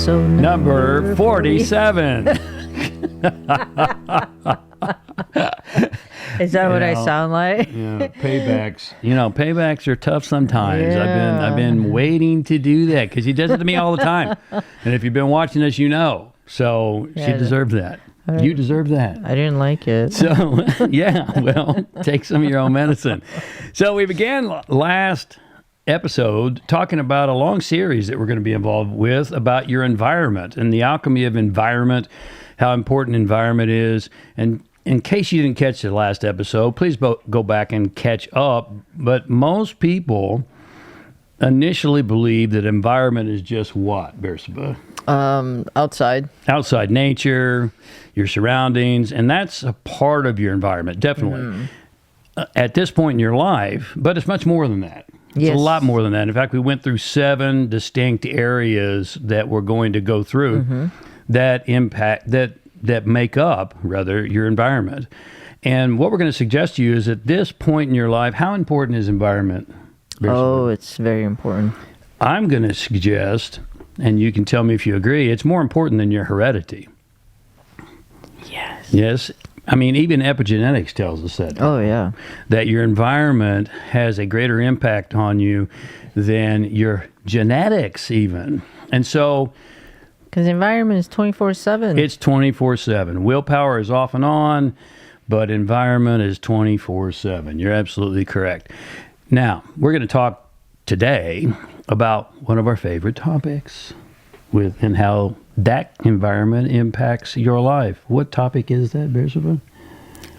Episode number 47. Is that what I sound like? Yeah, paybacks. Paybacks are tough sometimes. Yeah. I've been waiting to do that because he does it to me all the time. And if you've been watching us, you know. So she deserved that. You deserve that. I didn't like it. So, take some of your own medicine. So we began last episode talking about a long series that we're going to be involved with about your environment and the alchemy of environment, how important environment is. And in case you didn't catch the last episode, please go back and catch up. But most people initially believe that environment is just what, Bersabeh? Outside. Outside nature, your surroundings, and that's a part of your environment, definitely. At this point in your life, but it's much more than that. It's a lot more than that. In fact, we went through 7 distinct areas that we're going to go through that impact, that make up, rather, your environment. And what we're going to suggest to you is at this point in your life, how important is environment? Oh, it's very important. I'm going to suggest, and you can tell me if you agree, it's more important than your heredity. Yes. I mean, even epigenetics tells us that. Oh, yeah. That your environment has a greater impact on you than your genetics even. And so... because environment is 24/7. It's 24/7. Willpower is off and on, but environment is 24/7. You're absolutely correct. Now, we're going to talk today about one of our favorite topics and how that environment impacts your life. What topic is that, Bersabeh?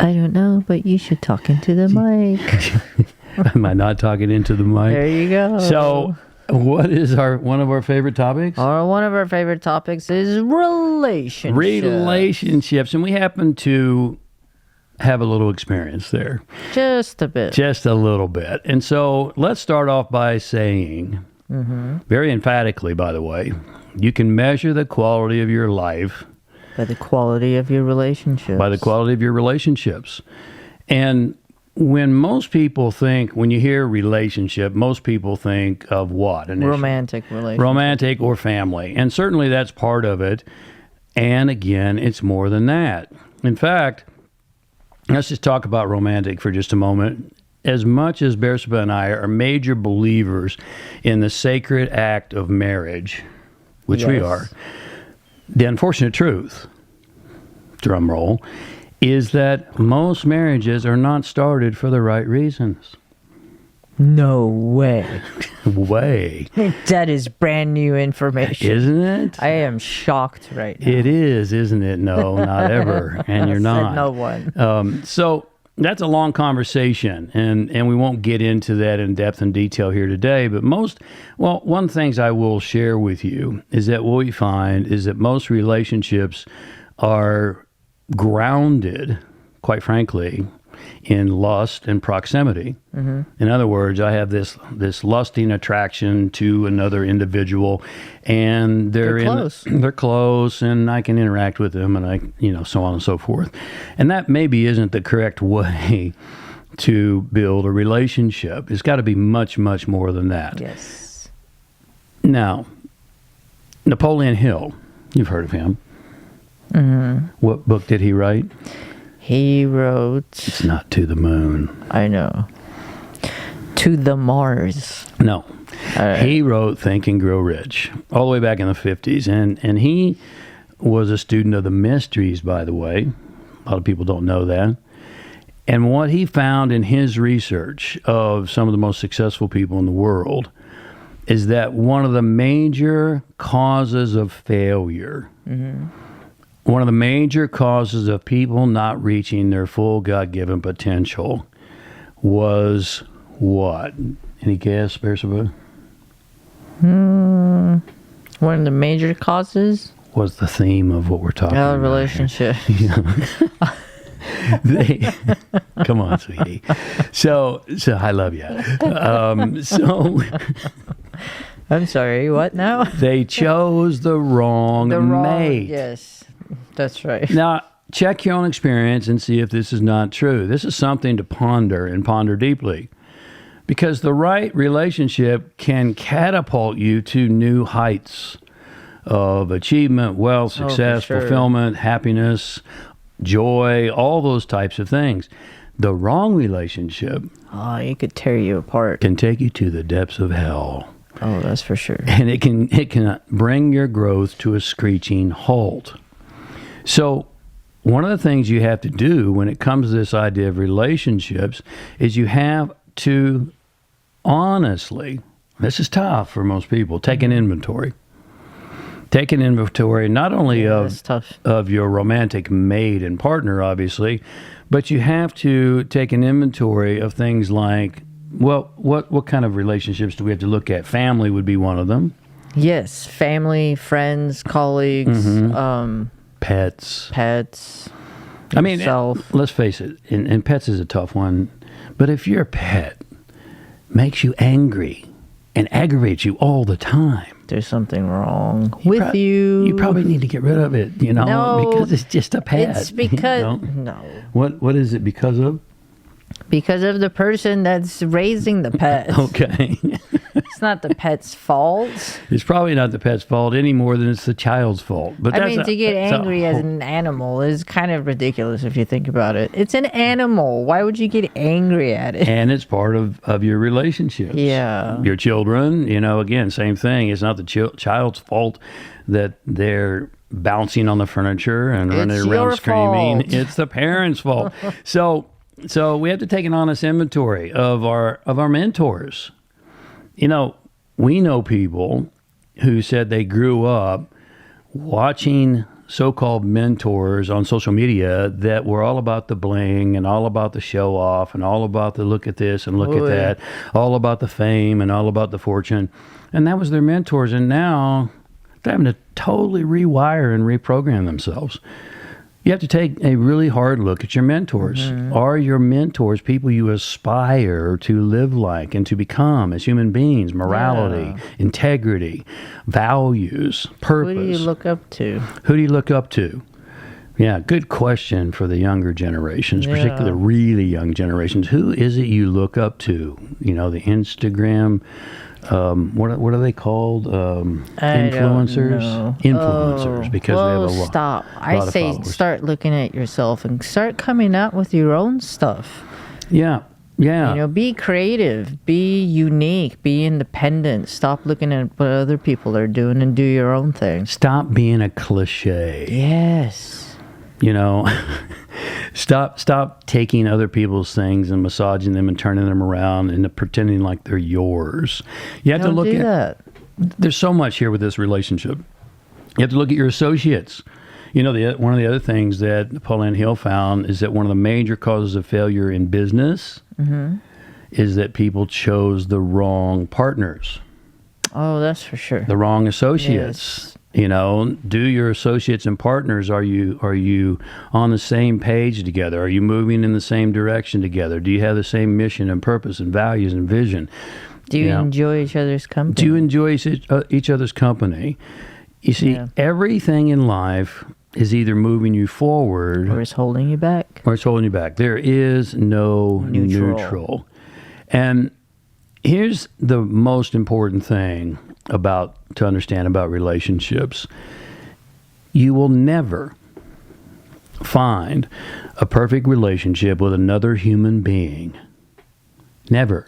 I don't know, but you should talk into the mic. Am I not talking into the mic? There you go. So, what is one of our favorite topics? One of our favorite topics is relationships. Relationships, and we happen to have a little experience there. Just a bit. Just a little bit. And so, let's start off by saying, very emphatically, by the way, you can measure the quality of your life by the quality of your relationships. By the quality of your relationships. And when you hear relationship, most people think of what? Romantic relationship. Romantic or family. And certainly that's part of it. And again, it's more than that. In fact, let's just talk about romantic for just a moment. As much as Bersabeh and I are major believers in the sacred act of marriage, which we are, the unfortunate truth, drum roll, is that most marriages are not started for the right reasons. No way. That is brand new information. Isn't it? I am shocked right now. It is, isn't it? No, not ever. And you're not. Said no one. So that's a long conversation, and we won't get into that in depth and detail here today. But one things I will share with you is that what we find is that most relationships are grounded, quite frankly, in lust and proximity. In other words, I have this lusting attraction to another individual, and they're close, and I can interact with them, and so on and so forth. And that maybe isn't the correct way to build a relationship. It's got to be much, much more than that. Yes. Now, Napoleon Hill, you've heard of him. What book did he write? He wrote... It's not To the Moon. I know. To the Mars. No. He wrote Think and Grow Rich all the way back in the 50s. And he was a student of the mysteries, by the way. A lot of people don't know that. And what he found in his research of some of the most successful people in the world is that one of the major causes of failure, one of the major causes of people not reaching their full God-given potential was what? Any guess, Bersabeh? One of the major causes? Was the theme of what we're talking about. Relationship. Come on, sweetie. So I love you. I'm sorry, what now? They chose the wrong mate. Yes. That's right. Now, check your own experience and see if this is not true. This is something to ponder and ponder deeply. Because the right relationship can catapult you to new heights of achievement, wealth, success, sure. fulfillment, happiness, joy, all those types of things. The wrong relationship Oh, it could tear you apart. can take you to the depths of hell. Oh, that's for sure. And it can bring your growth to a screeching halt. So one of the things you have to do when it comes to this idea of relationships is you have to honestly, this is tough for most people, take an inventory. Take an inventory not only That's tough. of your romantic mate and partner, obviously, but you have to take an inventory of things like, well, what kind of relationships do we have to look at? Family would be one of them. Yes, family, friends, colleagues, Pets. pets. I mean, self. let's face it, and pets is a tough one. But if your pet makes you angry and aggravates you all the time, There's something wrong with you. You probably need to get rid of it, No, because it's just a pet. It's because no. What is it because of? Because of the person that's raising the pet. Okay. It's not the pet's fault. It's probably not the pet's fault any more than it's the child's fault. But I mean, to get angry as an animal is kind of ridiculous if you think about it. It's an animal. Why would you get angry at it? And it's part of your relationships. Yeah. Your children, again, same thing. It's not the child's fault that they're bouncing on the furniture and running It's around your screaming. fault. It's the parents' fault. So we have to take an honest inventory of our mentors. We know people who said they grew up watching so-called mentors on social media that were all about the bling and all about the show off and all about the look at this and look at that, all about the fame and all about the fortune. And that was their mentors. And now they're having to totally rewire and reprogram themselves. You have to take a really hard look at your mentors. Mm-hmm. Are your mentors people you aspire to live like and to become as human beings? Morality, integrity, values, purpose. Who do you look up to? Who do you look up to? Yeah, good question for the younger generations, particularly the really young generations. Who is it you look up to? The Instagram... what are they called? Influencers? Influencers, because they have a lot. Stop. I say start looking at yourself and start coming out with your own stuff. Yeah. Be creative, be unique, be independent. Stop looking at what other people are doing and do your own thing. Stop being a cliche. Yes. Stop taking other people's things and massaging them and turning them around and pretending like they're yours. You have to look at that. There's so much here with this relationship. You have to look at your associates. One of the other things that Pauline Hill found is that one of the major causes of failure in business is that people chose the wrong partners. Oh, that's for sure. The wrong associates. Yes. Do your associates and partners, are you on the same page together? Are you moving in the same direction together? Do you have the same mission and purpose and values and vision? Do you enjoy each other's company? Do you enjoy each other's company? You see, everything in life is either moving you forward or it's holding you back. There is no neutral. And here's the most important thing to understand about relationships. You will never find a perfect relationship with another human being. Never.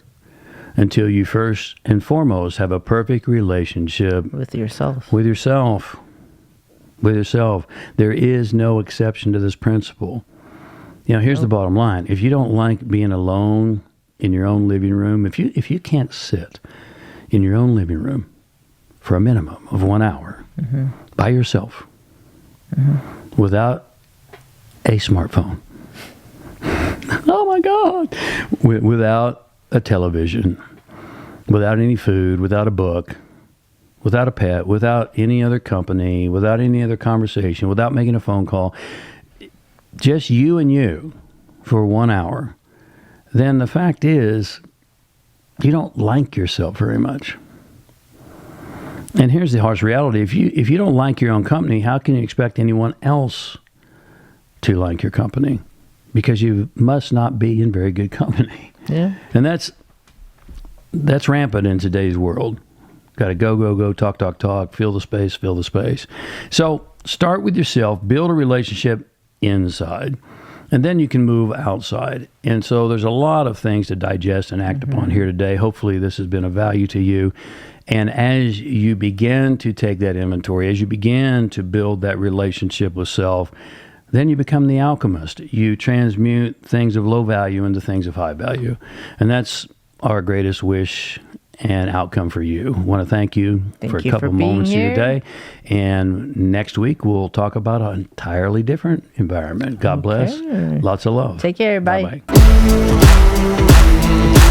Until you first and foremost have a perfect relationship with yourself. With yourself. There is no exception to this principle. Here's the bottom line. If you don't like being alone in your own living room, if you can't sit in your own living room for a minimum of 1 hour by yourself without a smartphone, oh my God, without a television, without any food, without a book, without a pet, without any other company, without any other conversation, without making a phone call, just you and you for 1 hour, then the fact is you don't like yourself very much. And here's the harsh reality. If you don't like your own company, how can you expect anyone else to like your company? Because you must not be in very good company. Yeah. And that's rampant in today's world. Got to go, talk, fill the space. So start with yourself, build a relationship inside, and then you can move outside. And so there's a lot of things to digest and act upon here today. Hopefully this has been of value to you. And as you begin to take that inventory, as you begin to build that relationship with self, then you become the alchemist. You transmute things of low value into things of high value. And that's our greatest wish and outcome for you. I want to thank you for a couple moments here today. And next week, we'll talk about an entirely different environment. God bless. Lots of love. Take care. Bye. Bye-bye.